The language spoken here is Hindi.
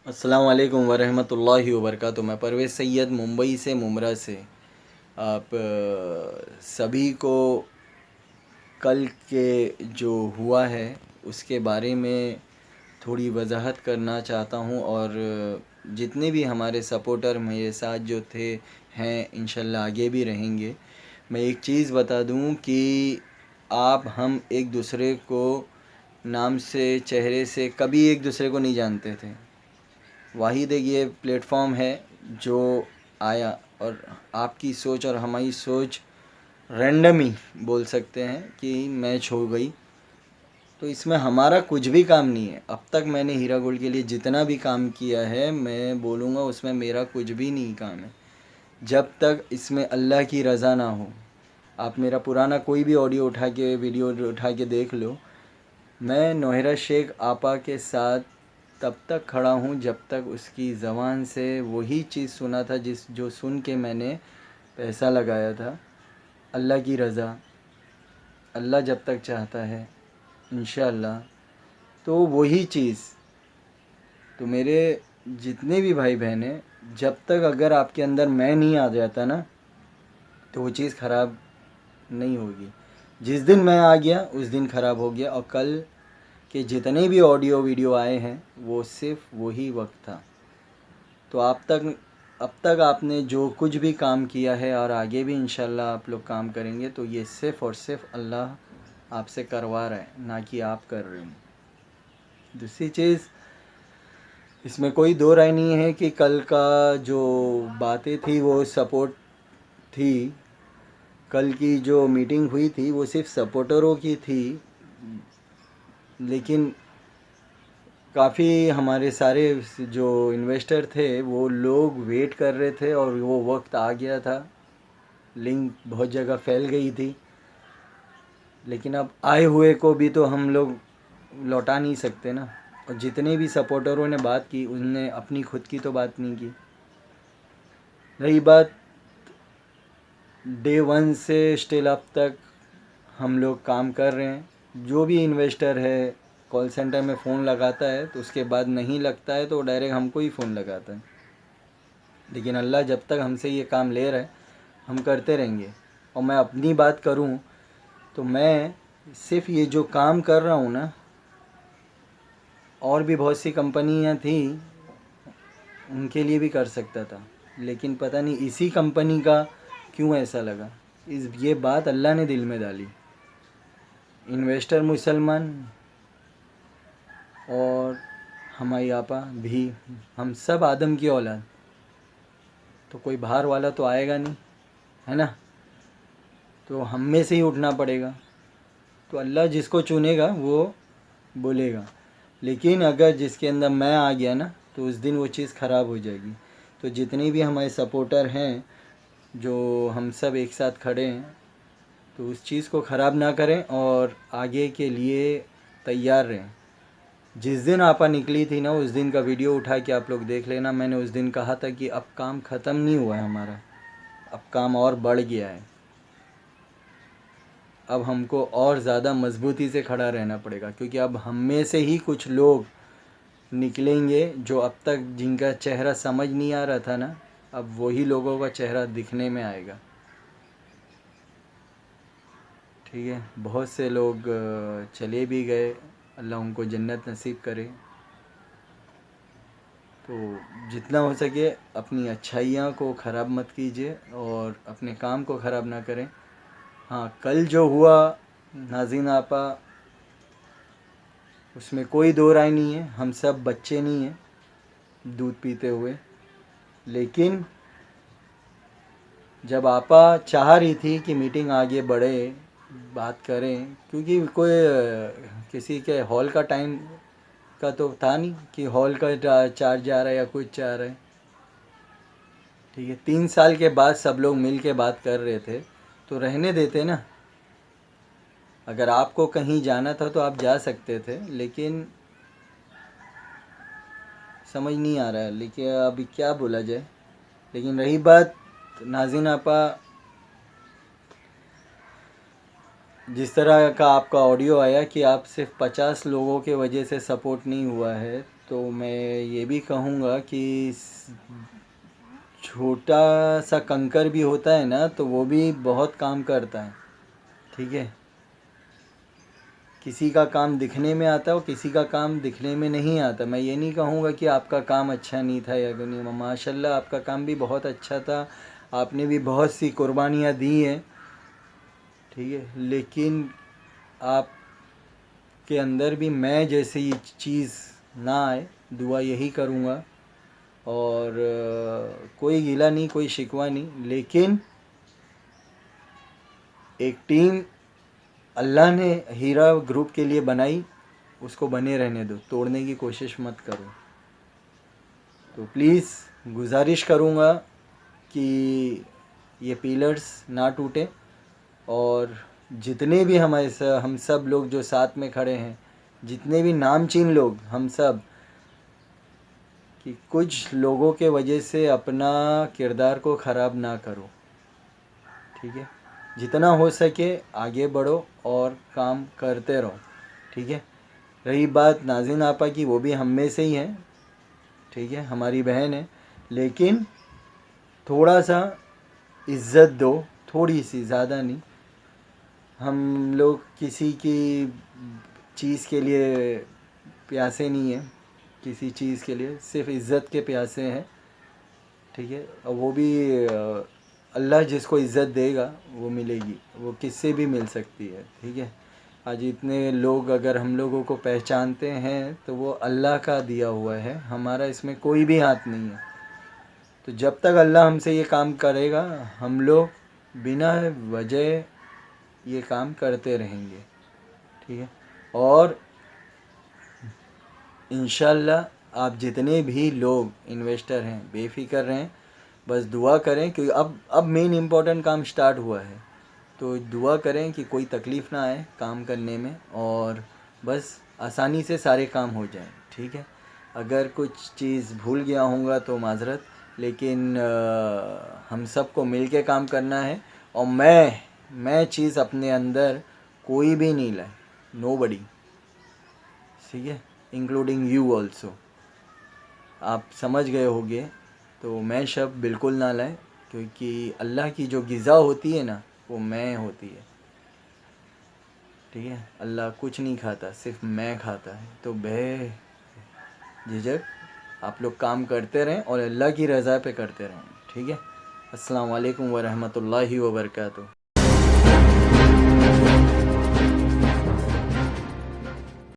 अस्सलाम वालेकुम वरहमतुल्लाहि वबरकातुहू। मैं परवेज़ सैयद मुंबई से मुमरा से आप सभी को कल के जो हुआ है उसके बारे में थोड़ी वजाहत करना चाहता हूँ। और जितने भी हमारे सपोर्टर मेरे साथ जो थे हैं इंशाल्लाह आगे भी रहेंगे। मैं एक चीज़ बता दूँ कि आप हम एक दूसरे को नाम से चेहरे से कभी एक दूसरे को नहीं जानते थे। वाहिद एक ये प्लेटफॉर्म है जो आया और आपकी सोच और हमारी सोच रैंडम ही बोल सकते हैं कि मैच हो गई। तो इसमें हमारा कुछ भी काम नहीं है। अब तक मैंने हीरा गोल्ड के लिए जितना भी काम किया है मैं बोलूँगा उसमें मेरा कुछ भी नहीं काम है जब तक इसमें अल्लाह की रज़ा ना हो। आप मेरा पुराना कोई भी ऑडियो उठा के वीडियो उठा के देख लो। मैं नौहरा शेख आपा के साथ तब तक खड़ा हूँ जब तक उसकी ज़बान से वही चीज़ सुना था जो सुन के मैंने पैसा लगाया था। अल्लाह की रज़ा, अल्लाह जब तक चाहता है इंशाअल्लाह तो वही चीज़। तो मेरे जितने भी भाई बहन हैं, जब तक अगर आपके अंदर मैं नहीं आ जाता ना तो वो चीज़ ख़राब नहीं होगी। जिस दिन मैं आ गया उस दिन ख़राब हो गया। और कल के जितने भी ऑडियो वीडियो आए हैं वो सिर्फ वही वक्त था। तो अब तक आपने जो कुछ भी काम किया है और आगे भी इंशाल्लाह आप लोग काम करेंगे तो ये सिर्फ़ और सिर्फ अल्लाह आपसे करवा रहा है, ना कि आप कर रहे हैं। दूसरी चीज़, इसमें कोई दो राय नहीं है कि कल का जो बातें थी वो सपोर्ट थी। कल की जो मीटिंग हुई थी वो सिर्फ सपोर्टरों की थी। लेकिन काफ़ी हमारे सारे जो इन्वेस्टर थे वो लोग वेट कर रहे थे और वो वक्त आ गया था। लिंक बहुत जगह फैल गई थी। लेकिन अब आए हुए को भी तो हम लोग लौटा नहीं सकते ना। और जितने भी सपोर्टरों ने बात की उनने अपनी खुद की तो बात नहीं की। रही बात डे वन से स्टिल अब तक हम लोग काम कर रहे हैं। जो भी इन्वेस्टर है कॉल सेंटर में फ़ोन लगाता है तो उसके बाद नहीं लगता है तो डायरेक्ट हमको ही फ़ोन लगाता है। लेकिन अल्लाह जब तक हमसे ये काम ले रहा है हम करते रहेंगे। और मैं अपनी बात करूं तो मैं सिर्फ ये जो काम कर रहा हूं ना, और भी बहुत सी कंपनियां थी उनके लिए भी कर सकता था। लेकिन पता नहीं इसी कंपनी का क्यों ऐसा लगा। ये बात अल्लाह ने दिल में डाली। इन्वेस्टर मुसलमान और हमारी आपा भी, हम सब आदम की औलाद। तो कोई बाहर वाला तो आएगा नहीं, है ना। तो हम में से ही उठना पड़ेगा। तो अल्लाह जिसको चुनेगा वो बोलेगा। लेकिन अगर जिसके अंदर मैं आ गया ना तो उस दिन वो चीज़ ख़राब हो जाएगी। तो जितने भी हमारे सपोर्टर हैं जो हम सब एक साथ खड़े हैं तो उस चीज़ को ख़राब ना करें और आगे के लिए तैयार रहें। जिस दिन आपा निकली थी ना उस दिन का वीडियो उठा के आप लोग देख लेना। मैंने उस दिन कहा था कि अब काम ख़त्म नहीं हुआ है हमारा, अब काम और बढ़ गया है। अब हमको और ज़्यादा मजबूती से खड़ा रहना पड़ेगा क्योंकि अब हम में से ही कुछ लोग निकलेंगे जो अब तक जिनका चेहरा समझ नहीं आ रहा था ना, अब वही लोगों का चेहरा दिखने में आएगा। ठीक है, बहुत से लोग चले भी गए, अल्लाह उनको जन्नत नसीब करे। तो जितना हो सके अपनी अच्छाइयाँ को ख़राब मत कीजिए और अपने काम को ख़राब ना करें। हाँ, कल जो हुआ नाज़रीन आपा, उसमें कोई दो राय नहीं है। हम सब बच्चे नहीं हैं दूध पीते हुए। लेकिन जब आपा चाह रही थी कि मीटिंग आगे बढ़े, बात करें, क्योंकि कोई किसी के हॉल का टाइम का तो था नहीं कि हॉल का चार्ज जा रहा है या कुछ चाह रहा है। ठीक है, 3 साल के बाद सब लोग मिल के बात कर रहे थे तो रहने देते ना। अगर आपको कहीं जाना था तो आप जा सकते थे, लेकिन समझ नहीं आ रहा है। लेकिन अभी क्या बोला जाए। लेकिन रही बात नाज़रीन आपा, जिस तरह का आपका ऑडियो आया कि आप सिर्फ 50 लोगों के वजह से सपोर्ट नहीं हुआ है, तो मैं ये भी कहूँगा कि छोटा सा कंकर भी होता है ना, तो वो भी बहुत काम करता है। ठीक है, किसी का काम दिखने में आता है और किसी का काम दिखने में नहीं आता। मैं ये नहीं कहूँगा कि आपका काम अच्छा नहीं था या नहीं, माशाल्लाह आपका काम भी बहुत अच्छा था, आपने भी बहुत सी कुर्बानियाँ दी हैं। ठीक है, लेकिन आप के अंदर भी मैं जैसी चीज़ ना आए, दुआ यही करूँगा। और कोई गिला नहीं, कोई शिकवा नहीं, लेकिन एक टीम अल्लाह ने हीरा ग्रुप के लिए बनाई, उसको बने रहने दो, तोड़ने की कोशिश मत करो। तो प्लीज़ गुजारिश करूँगा कि ये पिलर्स ना टूटे, और जितने भी हम सब लोग जो साथ में खड़े हैं, जितने भी नामचीन लोग हम सब, कि कुछ लोगों के वजह से अपना किरदार को ख़राब ना करो। ठीक है, जितना हो सके आगे बढ़ो और काम करते रहो। ठीक है, रही बात नाज़रीन आपा की, वो भी हम में से ही हैं। ठीक है, हमारी बहन है, लेकिन थोड़ा सा इज़्ज़त दो, थोड़ी सी, ज़्यादा नहीं। हम लोग किसी की चीज़ के लिए प्यासे नहीं हैं, किसी चीज़ के लिए सिर्फ इज़्ज़त के प्यासे हैं। ठीक है, और वो भी अल्लाह जिसको इज़्ज़त देगा वो मिलेगी, वो किससे भी मिल सकती है। ठीक है, आज इतने लोग अगर हम लोगों को पहचानते हैं तो वो अल्लाह का दिया हुआ है, हमारा इसमें कोई भी हाथ नहीं है। तो जब तक अल्लाह हमसे ये काम करेगा, हम लोग बिना वजह ये काम करते रहेंगे। ठीक है, और इंशाल्लाह आप जितने भी लोग इन्वेस्टर हैं बेफ़िक्र रहें, बस दुआ करें, क्योंकि अब मेन इम्पोर्टेंट काम स्टार्ट हुआ है। तो दुआ करें कि कोई तकलीफ़ ना आए काम करने में, और बस आसानी से सारे काम हो जाएं। ठीक है, अगर कुछ चीज़ भूल गया होऊंगा तो माज़रत, लेकिन हम सब को मिल के काम करना है। और मैं चीज़ अपने अंदर कोई भी नहीं लाए, नोबडी। ठीक है, इंक्लूडिंग यू ऑल्सो। आप समझ गए होंगे, तो मैं शब्द बिल्कुल ना लाए, क्योंकि अल्लाह की जो ग़िज़ा होती है ना, वो मैं होती है। ठीक है, अल्लाह कुछ नहीं खाता, सिर्फ मैं खाता है। तो झिझक आप लोग काम करते रहें और अल्लाह की रज़ा पे करते रहें। ठीक है, अस्सलाम वालेकुम व रहमतुल्लाहि व बरकातुहू।